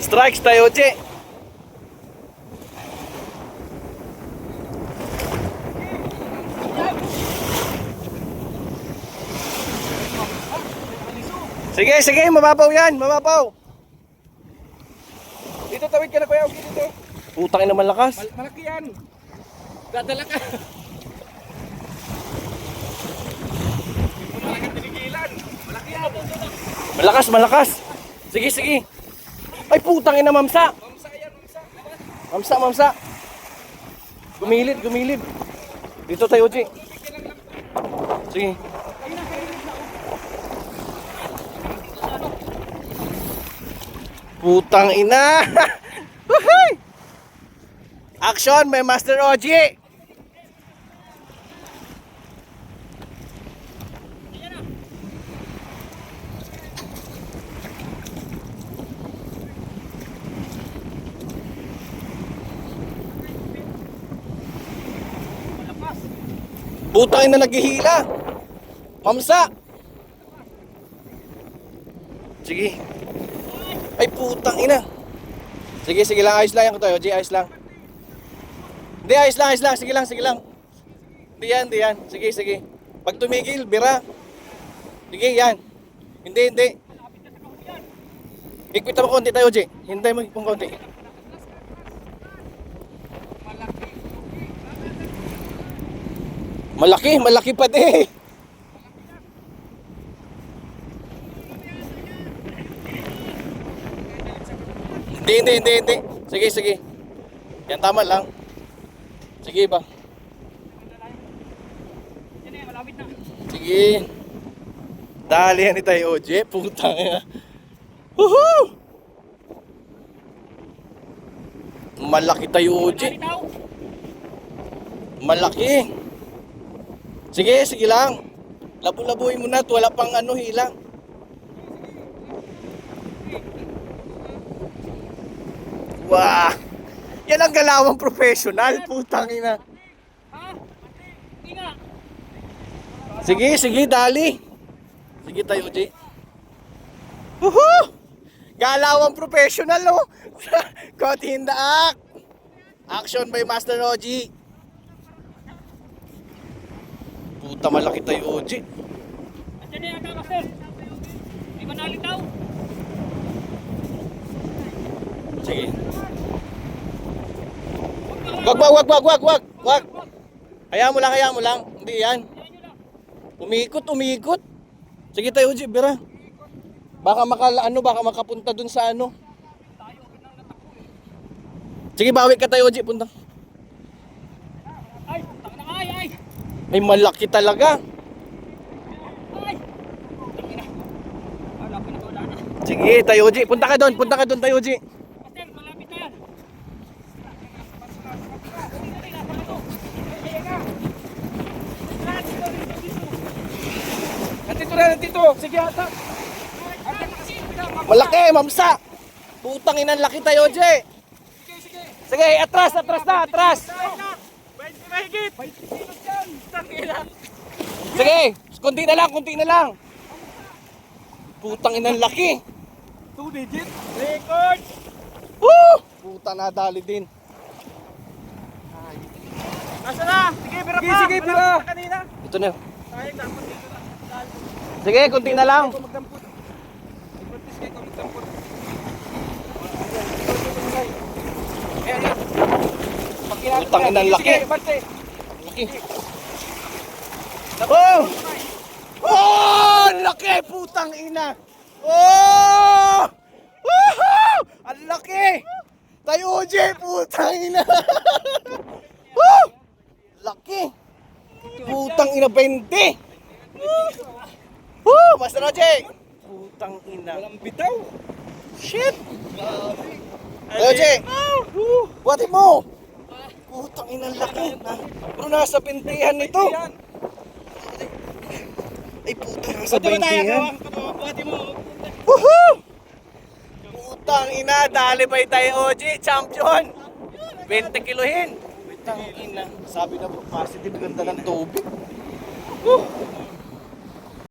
Strikes tayo, Oji. Sige, sige, mababaw yan, mababaw. Dito tawid ka na, kuya. Dito. Putang ina, malakas. Malaki yan. Dadala ka. Malaki ang tinigilan. Malaki yan. Malakas, malakas. Sige, sige. Ay, putang ina, mamsa. Mamsa yan, mamsa. Mamsa, mamsa. Gumilid, gumilid. Dito tayo, Oji. Sige. Putang ina. Action, may Master Oji. Putang ina, naghihila. Mamsa. Sige. Ay, putang ina. Sige, sige lang. Ayos lang yan ko tayo. Oji, ayos lang. Hindi, ayos lang, ayos lang. Sige lang, sige lang. Hindi yan, hindi yan. Sige, sige. Pag tumigil, bira. Sige, yan. Hindi, hindi. Ikpita mo konti tayo, Oji. Hintay mo kung konti. Malaki, malaki pa di. Hindi. Sige, sige. Yan, tama lang. Sige ba? Sige. Dali yan ni tayo, Oji. Putang ina. Woohoo! Malaki tayo, Oji. Malaki. Sige, sige lang. Labo-labuin mo na at wala pang ano, hila. Wah! Yan ang galawang professional, putang ina. Sige, sige, dali. Sige tayo, Oji. Woohoo! Galawang professional, no? Caught in the act. Action by Master Oji. Puta, malaki tayo, Oji. Andiyan na yung master. May manalig daw. Sige. Wag. Hayaan mo lang. Hindi yan. Umikot. Sige tayo, Oji, bira. Baka baka makapunta dun sa ano. Sige, bawi ka tayo, Oji, punta. Ay, taka na ay. Ay, malaki talaga. Ay. Wala na. Sige, tayo, Oji. Punta ka doon, tayo, Oji. Master, malapit na yan. Nandito. Sige, ata. Malaki, mamsa. Putang ina, laki tayo, Oji. Sige. Sige, atras. 20 mahigit. 20 kilos yan. Tangina. Sige, kunti na lang. Putang ina, laki. 2 digit. Record. Woo! Puta, nadali din. Asa na? Sige, bira pa. Sige, bira. Kanina. Ito na. Sayang dapat dito na. Sige, kunti na lang. Magdampot. I-practice kayo kung magdampot. Ayan. Putang ina, laki. Bante. Laki. Oh! Oh! Laki! Putang ina! Oh! Woohoo! Ang laki! Tayo, Oji! Putang ina! Woo! Laki! Putang ina, 20! Woo! Master Oji! Putang ina. Walang bitaw. Shit! Tayo, Oji! Buhatin mo! Putang ina, laki! Pero nasa pintihan nito! Ay, putang, nasa pintihan! Buhati mo. Woohoo! Putang ina, dali ba tayo, Oji? Champion! 20 kilohin! Putang ina, sabi na po, positive, ganda ng tubig.